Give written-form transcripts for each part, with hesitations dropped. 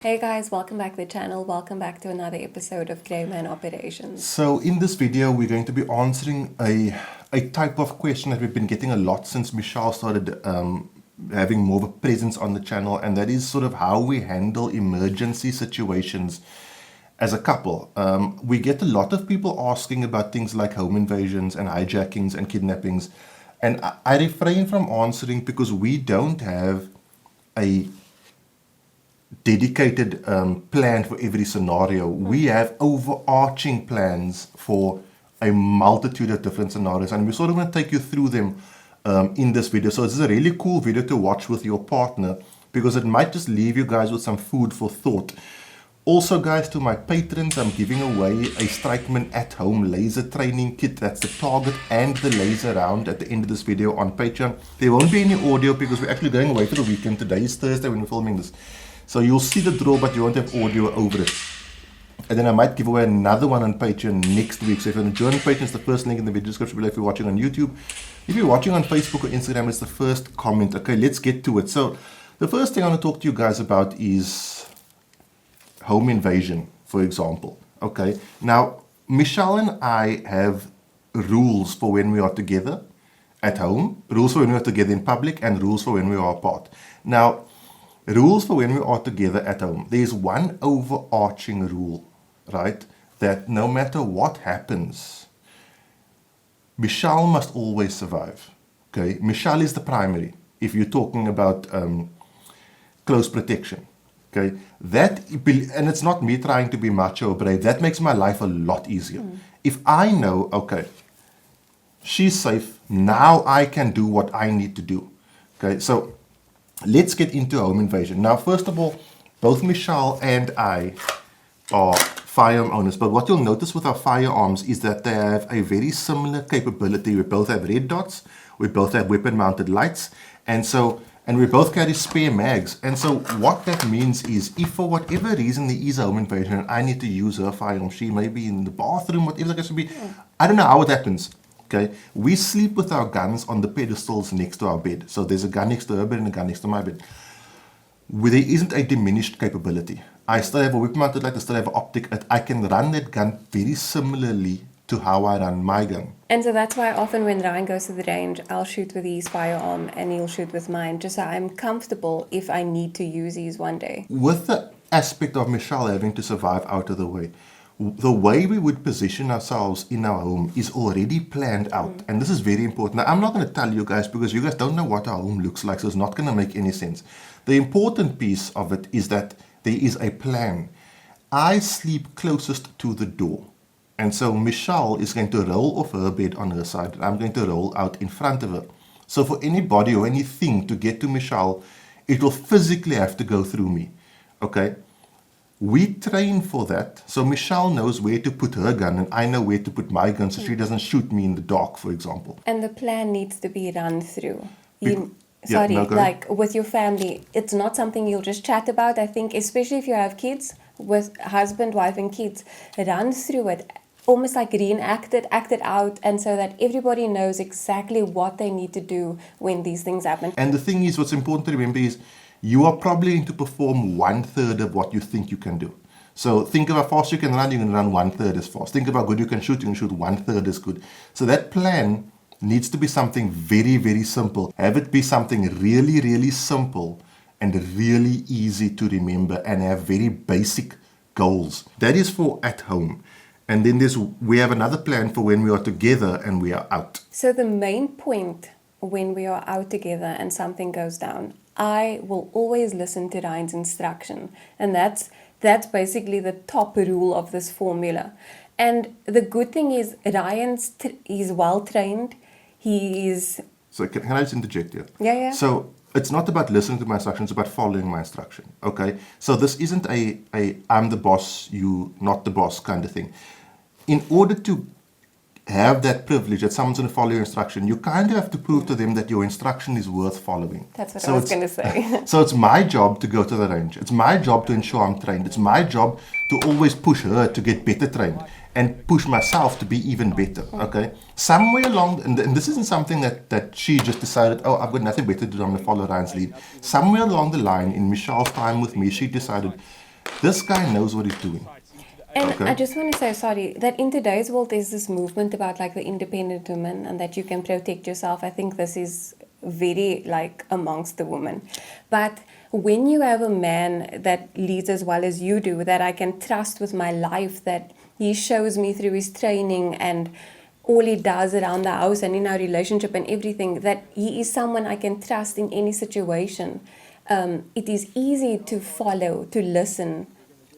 Hey guys, welcome back to the channel. Welcome back to another episode of Grey Man Operations. So in this video, we're going to be answering a type of question that we've been getting a lot since Michel started having more of a presence on the channel, and that is sort of how we handle emergency situations as a couple. We get a lot of people asking about things like home invasions and hijackings and kidnappings, and I refrain from answering because we don't have a dedicated plan for every scenario. We have overarching plans for a multitude of different scenarios, and we're sort of going to take you through them in this video. So this is a really cool video to watch with your partner because it might just leave you guys with some food for thought. Also, guys, to my patrons, I'm giving away a Strikeman at home laser training kit. That's the target and the laser round at the end of this video on Patreon. There won't be any audio because we're actually going away for the weekend. Today is Thursday when we're filming this. So you'll see the draw, but you won't have audio over it. And then I might give away another one on Patreon next week. So if you're on join Patreon, it's the first link in the video description below if you're watching on YouTube. If you're watching on Facebook or Instagram, it's the first comment. Okay, let's get to it. So the first thing I want to talk to you guys about is home invasion, for example. Okay, now Michel and I have rules for when we are together at home, rules for when we are together in public, and rules for when we are apart. Now, rules for when we are together at home. There's one overarching rule, right? That no matter what happens, Michel must always survive. Okay, Michel is the primary. If you're talking about close protection, okay, and it's not me trying to be macho or brave. That makes my life a lot easier. If I know, okay, she's safe, now I can do what I need to do. Okay, so let's get into home invasion. Now, first of all, both Michel and I are firearm owners, but what you'll notice with our firearms is that they have a very similar capability. We both have red dots, we both have weapon-mounted lights, and we both carry spare mags. And so what that means is if for whatever reason there is a home invasion and I need to use her firearm, she may be in the bathroom, whatever the case may be, I don't know how it happens. Okay, we sleep with our guns on the pedestals next to our bed. So there's a gun next to her bed and a gun next to my bed. Where there isn't a diminished capability. I still have a whip-mounted light, I still have an optic. I can run that gun very similarly to how I run my gun. And so that's why often when Ryan goes to the range, I'll shoot with his firearm and he'll shoot with mine, just so I'm comfortable if I need to use his one day. With the aspect of Michel having to survive out of the way we would position ourselves in our home is already planned out. And this is very important. Now, I'm not going to tell you guys because you guys don't know what our home looks like, so it's not going to make any sense. The important piece of it is that there is a plan. I sleep closest to the door. And so Michel is going to roll off her bed on her side, and I'm going to roll out in front of her. So for anybody or anything to get to Michel, it will physically have to go through me. Okay? We train for that, so Michel knows where to put her gun and I know where to put my gun so she doesn't shoot me in the dark, for example. And the plan needs to be run through. With your family, it's not something you'll just chat about. I think, especially if you have kids, with husband, wife and kids, run through it, almost like reenact it, act it out, and so that everybody knows exactly what they need to do when these things happen. And the thing is, what's important to remember is, you are probably going to perform 1/3 of what you think you can do. So think of how fast you can run, you can run 1/3 as fast. Think of how good you can shoot 1/3 as good. So that plan needs to be something very, very simple. Have it be something really, really simple and really easy to remember and have very basic goals. That is for at home. And then we have another plan for when we are together and we are out. So the main point when we are out together and something goes down, I will always listen to Ryan's instruction. And that's basically the top rule of this formula. And the good thing is he's well trained. He is... So can I just interject here? Yeah. So it's not about listening to my instructions, it's about following my instruction. Okay? So this isn't a I'm the boss, you not the boss kind of thing. In order to have that privilege that someone's going to follow your instruction, you kind of have to prove to them that your instruction is worth following. That's what I was going to say. So it's my job to go to the range. It's my job to ensure I'm trained. It's my job to always push her to get better trained and push myself to be even better. Okay? Somewhere along, and this isn't something that she just decided, oh, I've got nothing better to do, I'm going to follow Ryan's lead. Somewhere along the line in Michel's time with me, she decided, This guy knows what he's doing. And Okay. I just want to say, sorry, that in today's world, there's this movement about like the independent woman and that you can protect yourself. I think this is very like amongst the women. But when you have a man that leads as well as you do, that I can trust with my life, that he shows me through his training and all he does around the house and in our relationship and everything, that he is someone I can trust in any situation. It is easy to follow, to listen.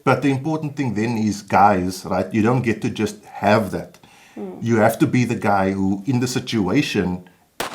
But the important thing then is, guys, right? You don't get to just have that. You have to be the guy who, in the situation,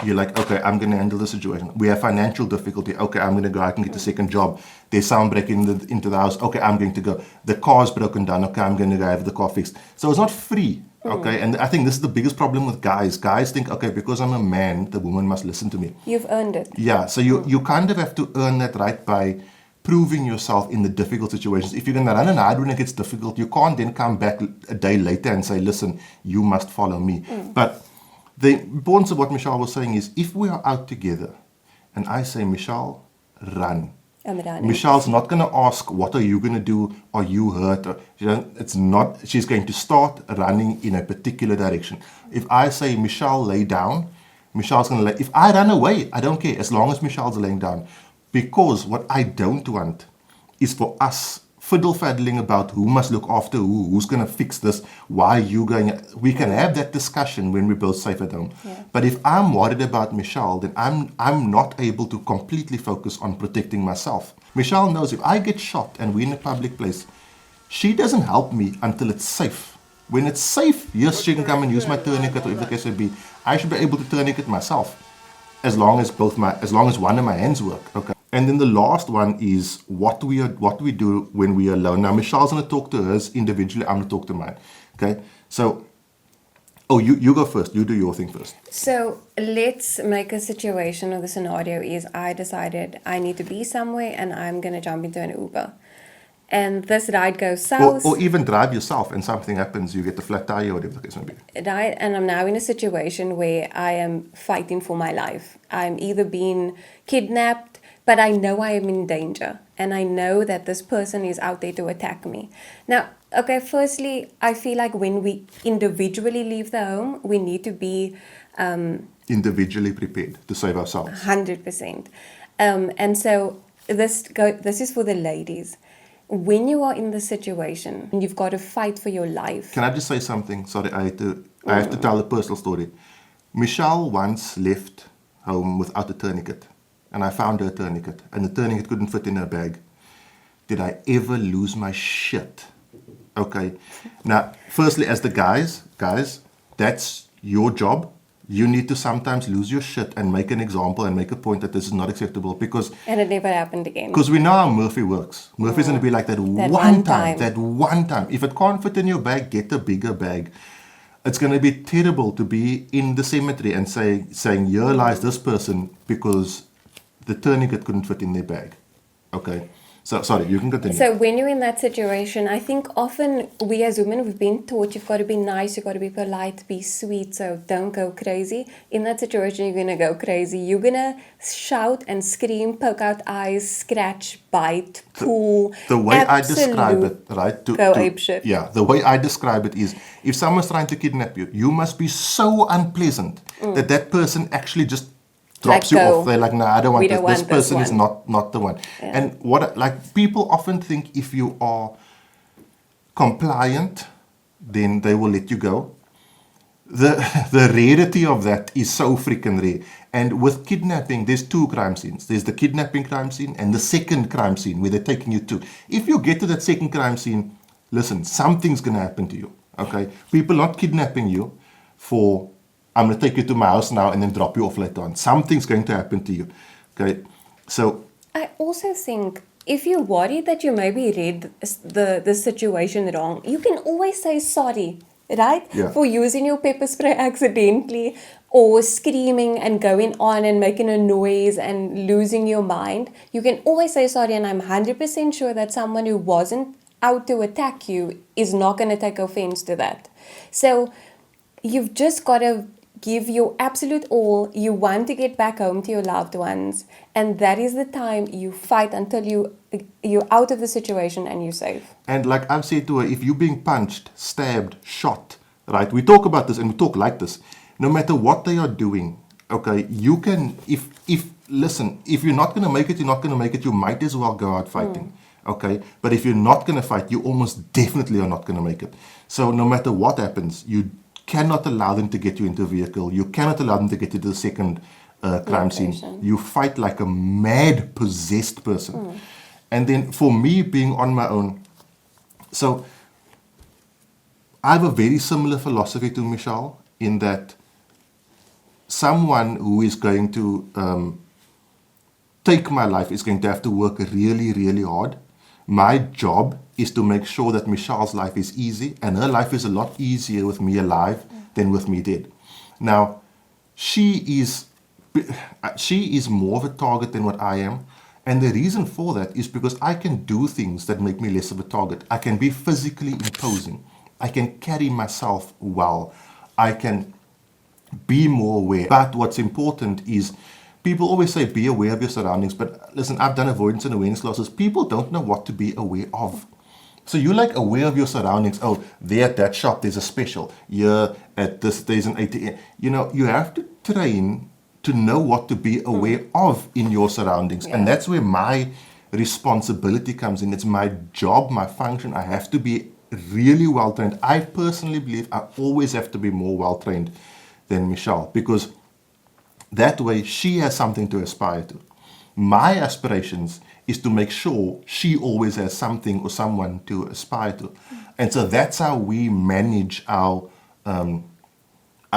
you're like, okay, I'm going to handle the situation. We have financial difficulty. Okay, I'm going to go out and get a second job. There's sound breaking into the house. Okay, I'm going to go. The car's broken down. Okay, I'm going to go have the car fixed. So it's not free. Okay, and I think this is the biggest problem with guys. Guys think, okay, because I'm a man, the woman must listen to me. You've earned it. Yeah, so you kind of have to earn that right by proving yourself in the difficult situations. If you're going to run and hide when it gets difficult, you can't then come back a day later and say, listen, you must follow me. But the importance of what Michelle was saying is, if we are out together and I say, Michelle, run. I'm running. Michelle's not going to ask, what are you going to do? Are you hurt? It's not. She's going to start running in a particular direction. If I say, Michelle, lay down, Michelle's going to lay. If I run away, I don't care, as long as Michelle's laying down. Because what I don't want is for us fiddle-faddling about who must look after who's going to fix this, why you going. We can have that discussion when we're both safe at home. Yeah. But if I'm worried about Michelle, then I'm not able to completely focus on protecting myself. Michelle knows if I get shot and we're in a public place, she doesn't help me until it's safe. When it's safe, yes, she can come and use my tourniquet, or if the case may be, I should be able to tourniquet myself, as long as one of my hands work. Okay. And then the last one is what we do when we are alone. Now, Michelle's going to talk to hers individually. I'm going to talk to mine. Okay. So, you go first. You do your thing first. So let's make a situation, or the scenario is I decided I need to be somewhere and I'm going to jump into an Uber. And this ride goes south. Or even drive yourself and something happens, you get a flat tire or whatever the case may be. Right, and I'm now in a situation where I am fighting for my life. I'm either being kidnapped, but I know I am in danger. And I know that this person is out there to attack me. Now, okay, firstly, I feel like when we individually leave the home, we need to be Individually prepared to save ourselves. 100%. And so this is for the ladies. When you are in the situation, you've got to fight for your life. Can I just say something? Sorry, I have to tell a personal story. Michelle once left home without a tourniquet, and I found her tourniquet, and the tourniquet couldn't fit in her bag. Did I ever lose my shit? Okay. Now, firstly, as the guys, that's your job. You need to sometimes lose your shit and make an example and make a point that this is not acceptable, because And it never happened again. Because we know how Murphy works. Murphy's going to be like that one time. That one time. If it can't fit in your bag, get a bigger bag. It's going to be terrible to be in the cemetery and saying, here lies this person because the tourniquet couldn't fit in their bag. Okay. So, sorry, you can continue. So when you're in that situation, I think often we as women, we've been taught you've got to be nice, you've got to be polite, be sweet, so don't go crazy. In that situation, you're going to go crazy. You're going to shout and scream, poke out eyes, scratch, bite, pull. The way I describe it, right? Go apeshit. Yeah, the way I describe it is, if someone's trying to kidnap you, you must be so unpleasant that person actually just drops you off. They're like, no, I don't want this. This person is not the one. Yeah. And people often think if you are compliant, then they will let you go. The rarity of that is so freaking rare. And with kidnapping, there's two crime scenes. There's the kidnapping crime scene and the second crime scene where they're taking you to. If you get to that second crime scene, listen, something's going to happen to you. Okay? People not kidnapping you for, I'm going to take you to my house now and then drop you off later on. Something's going to happen to you. Okay? So I also think if you're worried that you maybe read the situation wrong, you can always say sorry, right? Yeah. For using your pepper spray accidentally or screaming and going on and making a noise and losing your mind. You can always say sorry, and I'm 100% sure that someone who wasn't out to attack you is not going to take offense to that. So you've just got to give your absolute all, you want to get back home to your loved ones, and that is the time you fight until you're out of the situation and you're safe. And like I've said to her, if you're being punched, stabbed, shot, right? We talk about this and we talk like this. No matter what they are doing, okay, you can, listen, if you're not going to make it, you're not going to make it. You might as well go out fighting, okay? But if you're not going to fight, you almost definitely are not going to make it. So no matter what happens, you cannot allow them to get you into a vehicle. You cannot allow them to get you to the second crime scene. You fight like a mad, possessed person. And then for me being on my own, so I have a very similar philosophy to Michel in that someone who is going to take my life is going to have to work really, really hard. My job is to make sure that Michelle's life is easy, and her life is a lot easier with me alive than with me dead. Now, she is more of a target than what I am. And the reason for that is because I can do things that make me less of a target. I can be physically imposing. I can carry myself well. I can be more aware. But what's important is, people always say be aware of your surroundings. But listen, I've done avoidance and awareness classes. People don't know what to be aware of. So you're like aware of your surroundings. Oh, there at that shop, there's a special. Here at this, there's an ATM. You know, you have to train to know what to be aware of in your surroundings. Yeah. And that's where my responsibility comes in. It's my job, my function. I have to be really well trained. I personally believe I always have to be more well trained than Michelle, because that way she has something to aspire to. My aspirations is to make sure she always has something or someone to aspire to. And so that's how we manage our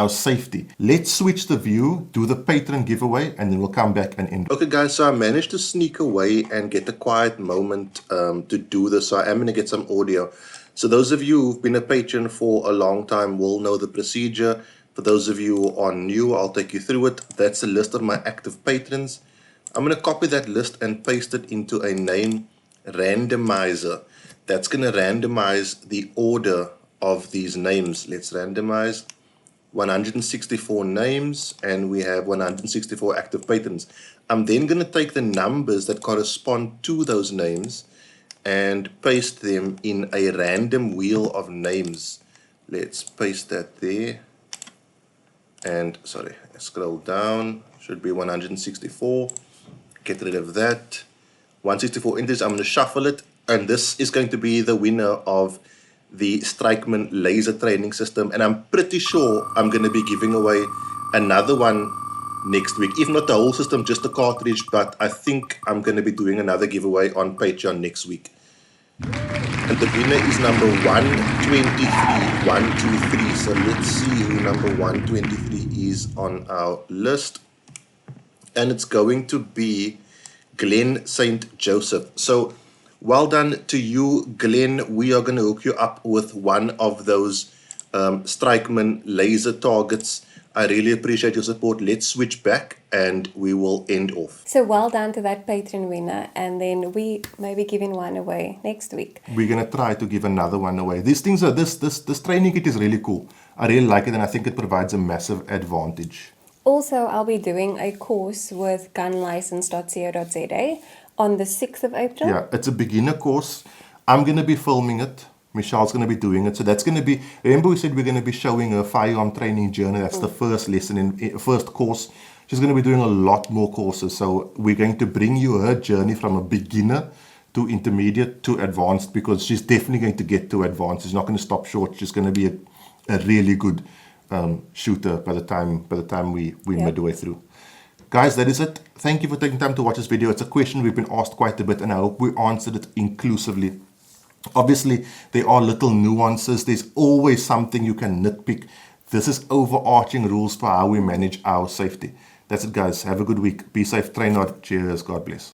safety. Let's switch the view, do the patron giveaway, and then we'll come back and end. Okay guys, so I managed to sneak away and get a quiet moment to do this. So I am going to get some audio. So those of you who've been a patron for a long time will know the procedure. For those of you who are new, I'll take you through it. That's a list of my active patrons. I'm going to copy that list and paste it into a name randomizer. That's going to randomize the order of these names. Let's randomize 164 names, and we have 164 active patrons. I'm then going to take the numbers that correspond to those names and paste them in a random wheel of names. Let's paste that there. And sorry, scroll down, should be 164. Get rid of that. 164 entries, I'm going to shuffle it, and this is going to be the winner of the Strikeman laser training system. And I'm pretty sure I'm going to be giving away another one next week. If not the whole system, just the cartridge, but I think I'm going to be doing another giveaway on Patreon next week. And the winner is number 123, 123. So let's see who number 123 is on our list. And it's going to be Glenn St. Joseph. So well done to you, Glenn. We are going to hook you up with one of those Strikeman laser targets. I really appreciate your support. Let's switch back and we will end off. So well done to that patron winner, and then we may be giving one away next week. We're going to try to give another one away. These things are, this training kit is really cool. I really like it, and I think it provides a massive advantage. Also, I'll be doing a course with gunlicense.co.za on the 6th of April. Yeah, it's a beginner course. I'm going to be filming it. Michelle's going to be doing it. So that's going to be, remember we said we're going to be showing a firearm training journey. That's the first lesson, first course. She's going to be doing a lot more courses. So we're going to bring you her journey from a beginner to intermediate to advanced, because she's definitely going to get to advanced. She's not going to stop short. She's going to be a really good shooter by the time we midway through. Guys, that is it. Thank you for taking time to watch this video. It's a question we've been asked quite a bit, and I hope we answered it inclusively. Obviously, there are little nuances. There's always something you can nitpick. This is overarching rules for how we manage our safety. That's it, guys. Have a good week. Be safe. Train hard. Cheers. God bless.